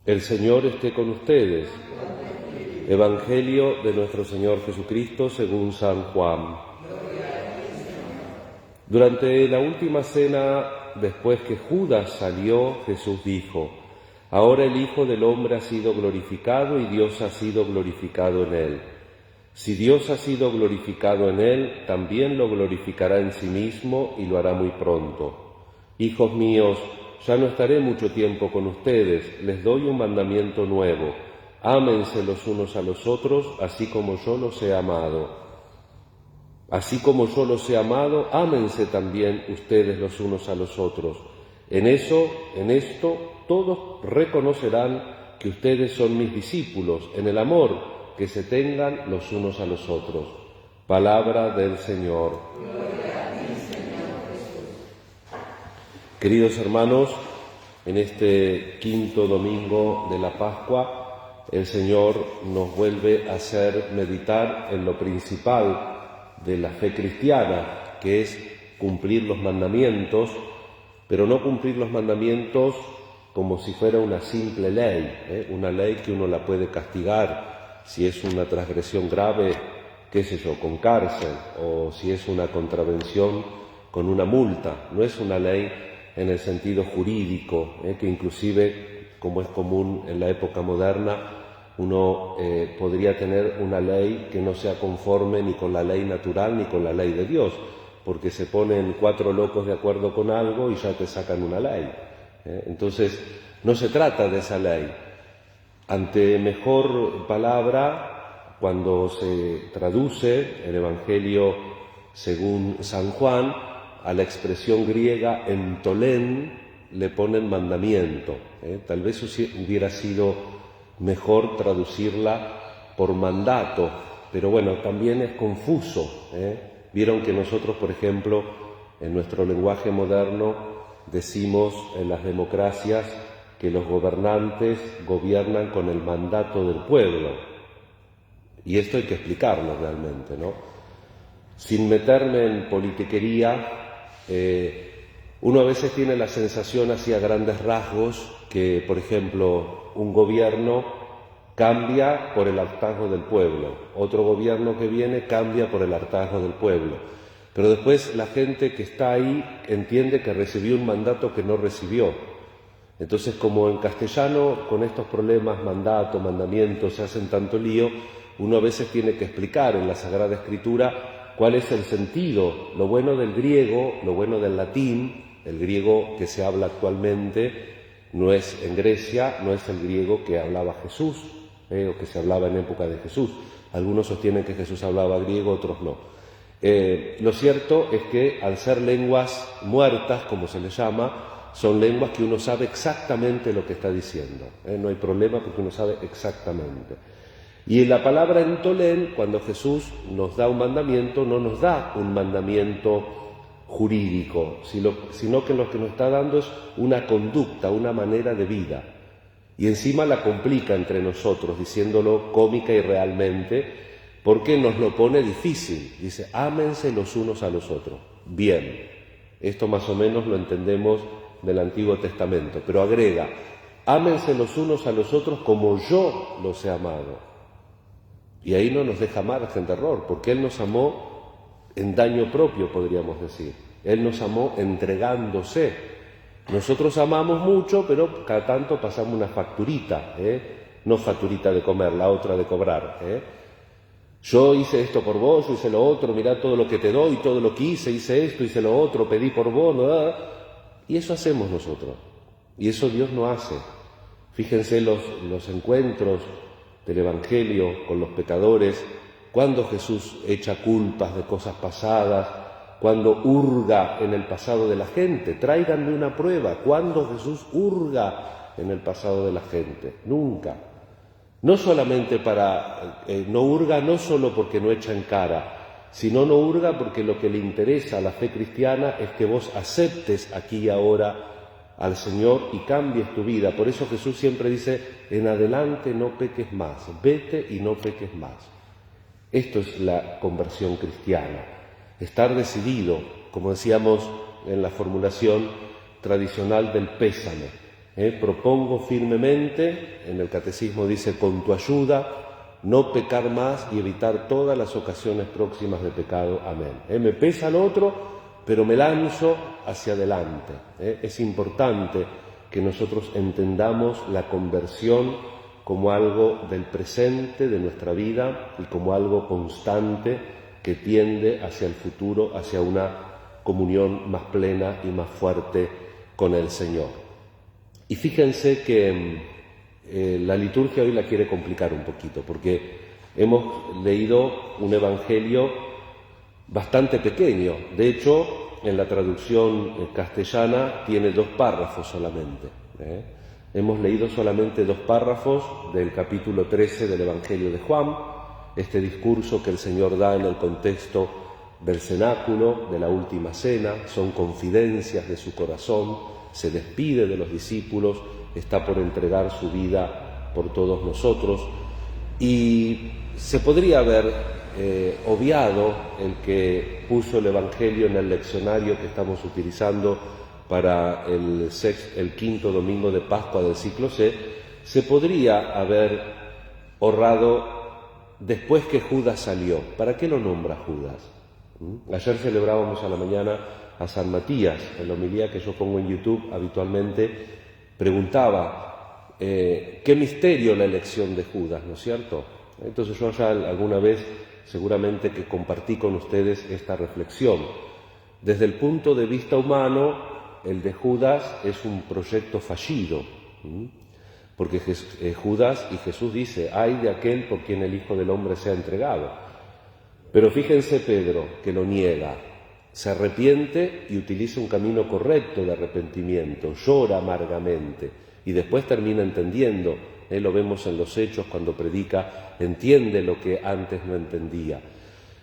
El Señor esté con ustedes. Evangelio de nuestro Señor Jesucristo según San Juan. Durante la última cena, después que Judas salió, Jesús dijo: Ahora el Hijo del Hombre ha sido glorificado y Dios ha sido glorificado en él. Si Dios ha sido glorificado en él, también lo glorificará en sí mismo y lo hará muy pronto. Hijos míos, ya no estaré mucho tiempo con ustedes, les doy un mandamiento nuevo: ámense los unos a los otros, así como yo los he amado. Así como yo los he amado, ámense también ustedes los unos a los otros. En esto, todos reconocerán que ustedes son mis discípulos, en el amor que se tengan los unos a los otros. Palabra del Señor. Gloria a ti, Señor Jesús. Queridos hermanos, en este quinto domingo de la Pascua, el Señor nos vuelve a hacer meditar en lo principal de la fe cristiana, que es cumplir los mandamientos, pero no cumplir los mandamientos como si fuera una simple ley, una ley que uno la puede castigar si es una transgresión grave, qué sé yo, con cárcel, o si es una contravención con una multa. No es una ley en el sentido jurídico, que inclusive, como es común en la época moderna, uno podría tener una ley que no sea conforme ni con la ley natural ni con la ley de Dios, porque se ponen 4 locos de acuerdo con algo y ya te sacan una ley. Entonces, no se trata de esa ley. Ante mejor palabra, cuando se traduce el Evangelio según San Juan, a la expresión griega entolén le ponen mandamiento. Tal vez hubiera sido mejor traducirla por mandato, pero bueno, también es confuso. Vieron que nosotros, por ejemplo, en nuestro lenguaje moderno decimos en las democracias que los gobernantes gobiernan con el mandato del pueblo, y esto hay que explicarlo realmente, ¿no? Sin meterme en politiquería, uno a veces tiene la sensación, así a grandes rasgos, que, por ejemplo, un gobierno cambia por el hartazgo del pueblo, otro gobierno que viene cambia por el hartazgo del pueblo, pero después la gente que está ahí entiende que recibió un mandato que no recibió. Entonces, como en castellano con estos problemas, mandato, mandamiento, se hacen tanto lío, uno a veces tiene que explicar en la Sagrada Escritura cuál es el sentido, lo bueno del griego, lo bueno del latín. El griego que se habla actualmente no es en Grecia, no es el griego que hablaba Jesús, o que se hablaba en época de Jesús. Algunos sostienen que Jesús hablaba griego, otros no. Lo cierto es que al ser lenguas muertas, como se les llama, son lenguas que uno sabe exactamente lo que está diciendo. No hay problema porque uno sabe exactamente. Y en la palabra entolén, cuando Jesús nos da un mandamiento, no nos da un mandamiento jurídico, sino que lo que nos está dando es una conducta, una manera de vida. Y encima la complica entre nosotros, diciéndolo cómica y realmente, porque nos lo pone difícil. Dice, ámense los unos a los otros. Bien, esto más o menos lo entendemos del Antiguo Testamento, pero agrega, ámense los unos a los otros como yo los he amado. Y ahí no nos deja margen de error, porque Él nos amó en daño propio, podríamos decir. Él nos amó entregándose. Nosotros amamos mucho, pero cada tanto pasamos una facturita, no facturita de comer, la otra de cobrar. Yo hice esto por vos, yo hice lo otro, mirá todo lo que te doy, todo lo que hice esto, hice lo otro, pedí por vos, ¿no? Y eso hacemos nosotros. Y eso Dios no hace. Fíjense los encuentros del Evangelio con los pecadores, cuando Jesús echa culpas de cosas pasadas, cuando hurga en el pasado de la gente. Tráiganme una prueba. ¿Cuándo Jesús hurga en el pasado de la gente? Nunca. No solamente no hurga no solo porque no echa en cara, sino no hurga porque lo que le interesa a la fe cristiana es que vos aceptes aquí y ahora al Señor y cambies tu vida. Por eso Jesús siempre dice, en adelante no peques más, vete y no peques más. Esto es la conversión cristiana, estar decidido, como decíamos en la formulación tradicional del pésame. Propongo firmemente, en el catecismo dice, con tu ayuda, no pecar más y evitar todas las ocasiones próximas de pecado. Amén. Me pesa lo otro, pero me lanzo hacia adelante. Es importante que nosotros entendamos la conversión como algo del presente de nuestra vida y como algo constante que tiende hacia el futuro, hacia una comunión más plena y más fuerte con el Señor. Y fíjense que la liturgia hoy la quiere complicar un poquito, porque hemos leído un evangelio bastante pequeño. De hecho, en la traducción castellana tiene 2 párrafos solamente. Hemos leído solamente 2 párrafos del capítulo 13 del Evangelio de Juan, este discurso que el Señor da en el contexto del cenáculo, de la última cena, son confidencias de su corazón, se despide de los discípulos, está por entregar su vida por todos nosotros, y se podría haber obviado el que puso el Evangelio en el leccionario que estamos utilizando para el quinto domingo de Pascua del ciclo C, se podría haber ahorrado después que Judas salió. ¿Para qué lo nombra Judas? Ayer celebrábamos a la mañana a San Matías. En la homilía que yo pongo en YouTube habitualmente preguntaba qué misterio la elección de Judas, ¿no es cierto? Entonces yo ya alguna vez seguramente que compartí con ustedes esta reflexión. Desde el punto de vista humano, el de Judas es un proyecto fallido, porque Judas y Jesús dice, ay de aquel por quien el Hijo del Hombre sea entregado. Pero fíjense Pedro, que lo niega, se arrepiente y utiliza un camino correcto de arrepentimiento, llora amargamente y después termina entendiendo. Lo vemos en los Hechos cuando predica, entiende lo que antes no entendía.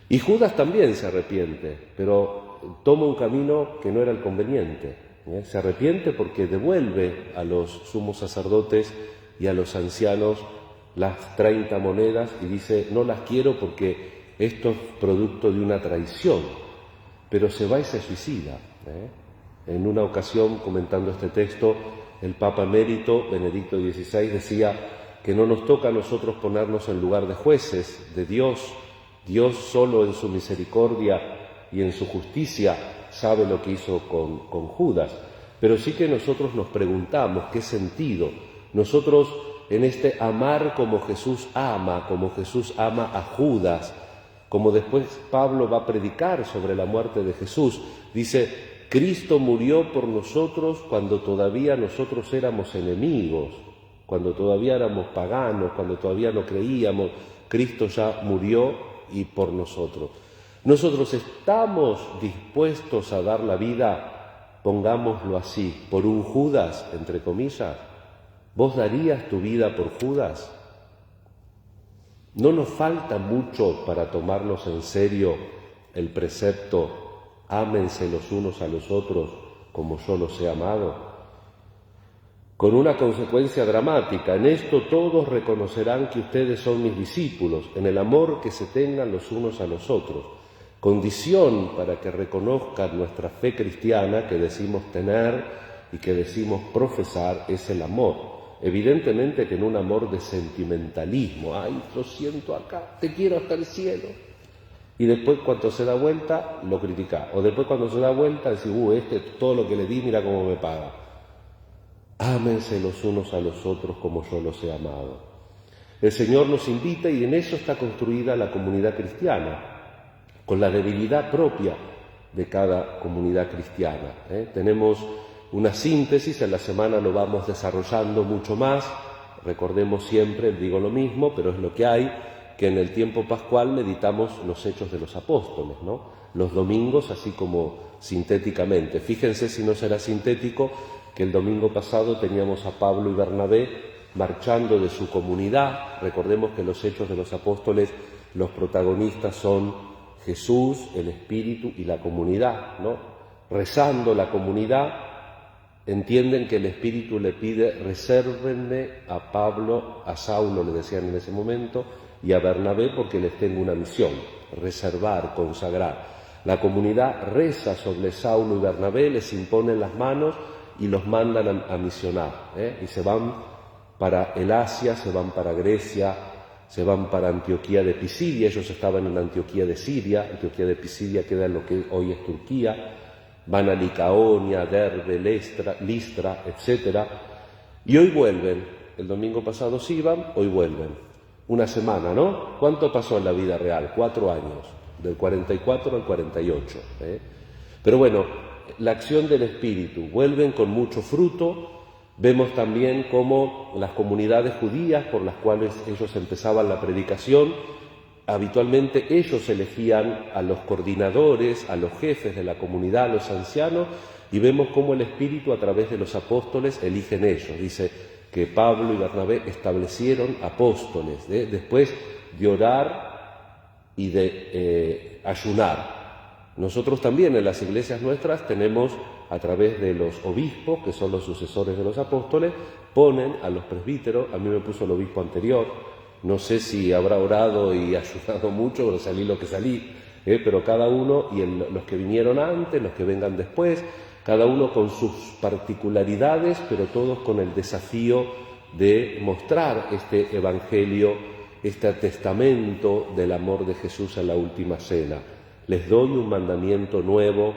Y Judas también se arrepiente, pero toma un camino que no era el conveniente. Se arrepiente porque devuelve a los sumos sacerdotes y a los ancianos las 30 monedas y dice, no las quiero porque esto es producto de una traición. Pero se va y se suicida. En una ocasión, comentando este texto, el Papa emérito, Benedicto XVI, decía que no nos toca a nosotros ponernos en lugar de jueces, de Dios. Dios solo en su misericordia y en su justicia sabe lo que hizo con Judas. Pero sí que nosotros nos preguntamos qué sentido. Nosotros en este amar como Jesús ama a Judas, como después Pablo va a predicar sobre la muerte de Jesús, dice, Cristo murió por nosotros cuando todavía nosotros éramos enemigos, cuando todavía éramos paganos, cuando todavía no creíamos, Cristo ya murió y por nosotros. Nosotros estamos dispuestos a dar la vida, pongámoslo así, por un Judas, entre comillas. ¿Vos darías tu vida por Judas? No nos falta mucho para tomarnos en serio el precepto ámense los unos a los otros como yo los he amado. Con una consecuencia dramática, en esto todos reconocerán que ustedes son mis discípulos, en el amor que se tengan los unos a los otros. Condición para que reconozcan nuestra fe cristiana que decimos tener y que decimos profesar es el amor. Evidentemente que en un amor de sentimentalismo, ay, lo siento acá, te quiero hasta el cielo. Y después cuando se da vuelta, lo critica. O después cuando se da vuelta, dice, todo lo que le di, mira cómo me paga. Ámense los unos a los otros como yo los he amado. El Señor nos invita y en eso está construida la comunidad cristiana, con la debilidad propia de cada comunidad cristiana. Tenemos una síntesis, en la semana lo vamos desarrollando mucho más. Recordemos siempre, digo lo mismo, pero es lo que hay, que en el tiempo pascual meditamos los Hechos de los Apóstoles, ¿no? Los domingos, así como sintéticamente. Fíjense si no será sintético que el domingo pasado teníamos a Pablo y Bernabé marchando de su comunidad. Recordemos que los Hechos de los Apóstoles, los protagonistas son Jesús, el Espíritu y la comunidad, ¿no? Rezando la comunidad, entienden que el Espíritu le pide, resérvenme a Pablo, a Saulo le decían en ese momento, y a Bernabé porque les tengo una misión, reservar, consagrar. La comunidad reza sobre Saulo y Bernabé, les imponen las manos y los mandan a misionar, y se van para el Asia, se van para Grecia, se van para Antioquía de Pisidia. Ellos estaban en Antioquía de Siria. Antioquía de Pisidia queda en lo que hoy es Turquía. Van a Licaonia, Derbe, Listra, etc. Y hoy vuelven. El domingo pasado se iban, hoy vuelven. Una semana, ¿no? ¿Cuánto pasó en la vida real? 4 años, del 44 al 48. Pero bueno, la acción del Espíritu, vuelven con mucho fruto. Vemos también cómo las comunidades judías por las cuales ellos empezaban la predicación, habitualmente ellos elegían a los coordinadores, a los jefes de la comunidad, a los ancianos, y vemos cómo el Espíritu a través de los apóstoles eligen ellos. Dice que Pablo y Bernabé establecieron apóstoles, después de orar y de ayunar. Nosotros también en las iglesias nuestras tenemos, a través de los obispos, que son los sucesores de los apóstoles, ponen a los presbíteros. A mí me puso el obispo anterior, no sé si habrá orado y ayudado mucho, pero salí lo que salí, pero cada uno, y los que vinieron antes, los que vengan después, cada uno con sus particularidades, pero todos con el desafío de mostrar este evangelio, este testamento del amor de Jesús en la última cena. Les doy un mandamiento nuevo: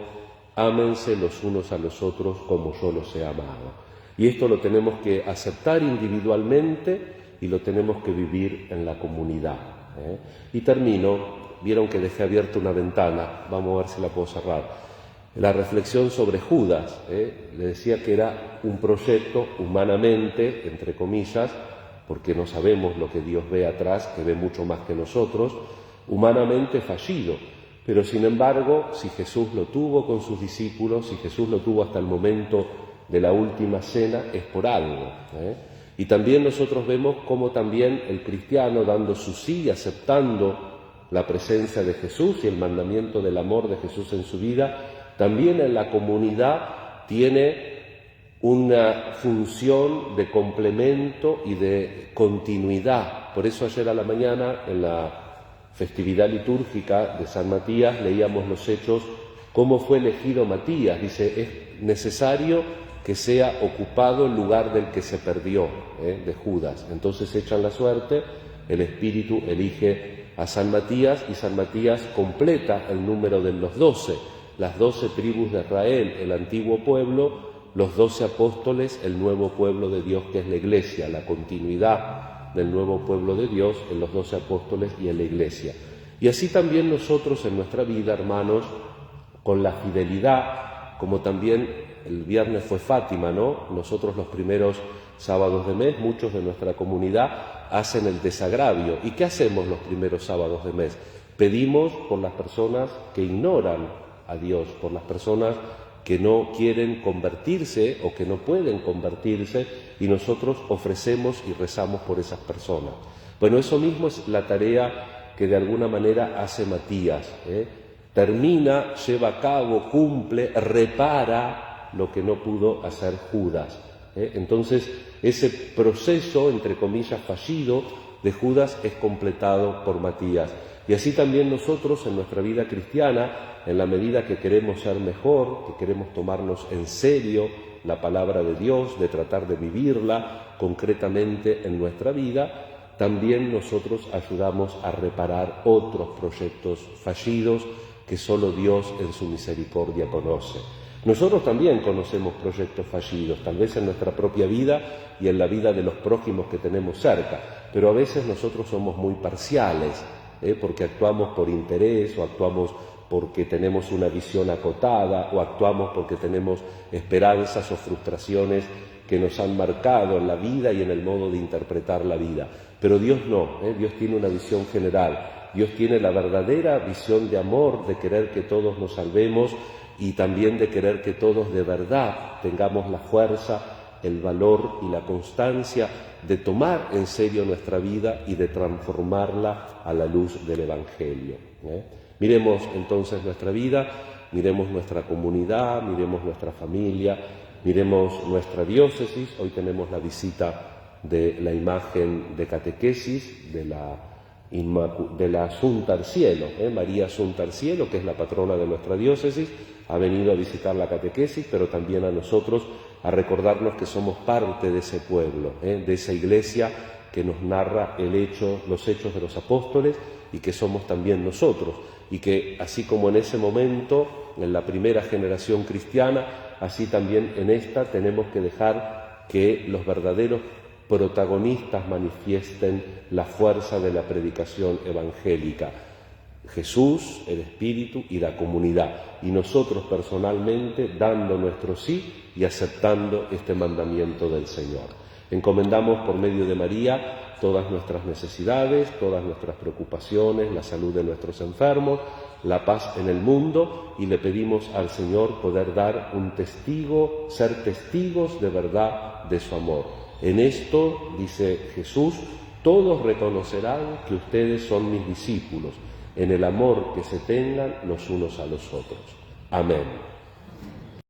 ámense los unos a los otros como yo los he amado. Y esto lo tenemos que aceptar individualmente y lo tenemos que vivir en la comunidad. Y termino, vieron que dejé abierta una ventana, vamos a ver si la puedo cerrar. La reflexión sobre Judas, le decía que era un proyecto humanamente, entre comillas, porque no sabemos lo que Dios ve atrás, que ve mucho más que nosotros, humanamente fallido. Pero sin embargo, si Jesús lo tuvo con sus discípulos, si Jesús lo tuvo hasta el momento de la última cena, es por algo. Y también nosotros vemos cómo también el cristiano, dando su sí, aceptando la presencia de Jesús y el mandamiento del amor de Jesús en su vida, también en la comunidad tiene una función de complemento y de continuidad. Por eso ayer a la mañana, en la festividad litúrgica de San Matías, leíamos los hechos, cómo fue elegido Matías. Dice, es necesario que sea ocupado el lugar del que se perdió, de Judas. Entonces echan la suerte, el Espíritu elige a San Matías y San Matías completa el número de los 12, las 12 tribus de Israel, el antiguo pueblo, los 12 apóstoles, el nuevo pueblo de Dios que es la Iglesia, la continuidad del nuevo pueblo de Dios en los 12 apóstoles y en la Iglesia. Y así también nosotros en nuestra vida, hermanos, con la fidelidad, como también el viernes fue Fátima, ¿no? Nosotros los primeros sábados de mes, muchos de nuestra comunidad hacen el desagravio. ¿Y qué hacemos los primeros sábados de mes? Pedimos por las personas que ignoran a Dios, por las personas que no quieren convertirse o que no pueden convertirse, y nosotros ofrecemos y rezamos por esas personas. Bueno, eso mismo es la tarea que de alguna manera hace Matías. Termina, lleva a cabo, cumple, repara lo que no pudo hacer Judas. Entonces, ese proceso, entre comillas, fallido de Judas es completado por Matías. Y así también nosotros en nuestra vida cristiana, en la medida que queremos ser mejor, que queremos tomarnos en serio la palabra de Dios, de tratar de vivirla concretamente en nuestra vida, también nosotros ayudamos a reparar otros proyectos fallidos que solo Dios en su misericordia conoce. Nosotros también conocemos proyectos fallidos, tal vez en nuestra propia vida y en la vida de los prójimos que tenemos cerca, pero a veces nosotros somos muy parciales, porque actuamos por interés o actuamos porque tenemos una visión acotada o actuamos porque tenemos esperanzas o frustraciones que nos han marcado en la vida y en el modo de interpretar la vida. Pero Dios no, Dios tiene una visión general, Dios tiene la verdadera visión de amor, de querer que todos nos salvemos y también de querer que todos de verdad tengamos la fuerza, el valor y la constancia de tomar en serio nuestra vida y de transformarla a la luz del Evangelio. Miremos entonces nuestra vida, miremos nuestra comunidad, miremos nuestra familia, miremos nuestra diócesis. Hoy tenemos la visita de la imagen de catequesis de la Asunta al Cielo, María Asunta al Cielo, que es la patrona de nuestra diócesis, ha venido a visitar la catequesis, pero también a nosotros a recordarnos que somos parte de ese pueblo, de esa iglesia que nos narra los hechos de los apóstoles y que somos también nosotros, y que así como en ese momento, en la primera generación cristiana, así también en esta tenemos que dejar que los verdaderos protagonistas manifiesten la fuerza de la predicación evangélica. Jesús, el Espíritu y la comunidad, y nosotros personalmente dando nuestro sí y aceptando este mandamiento del Señor. Encomendamos por medio de María todas nuestras necesidades, todas nuestras preocupaciones, la salud de nuestros enfermos, la paz en el mundo, y le pedimos al Señor poder dar un testigo, ser testigos de verdad de su amor. En esto, dice Jesús, todos reconocerán que ustedes son mis discípulos, en el amor que se tengan los unos a los otros. Amén.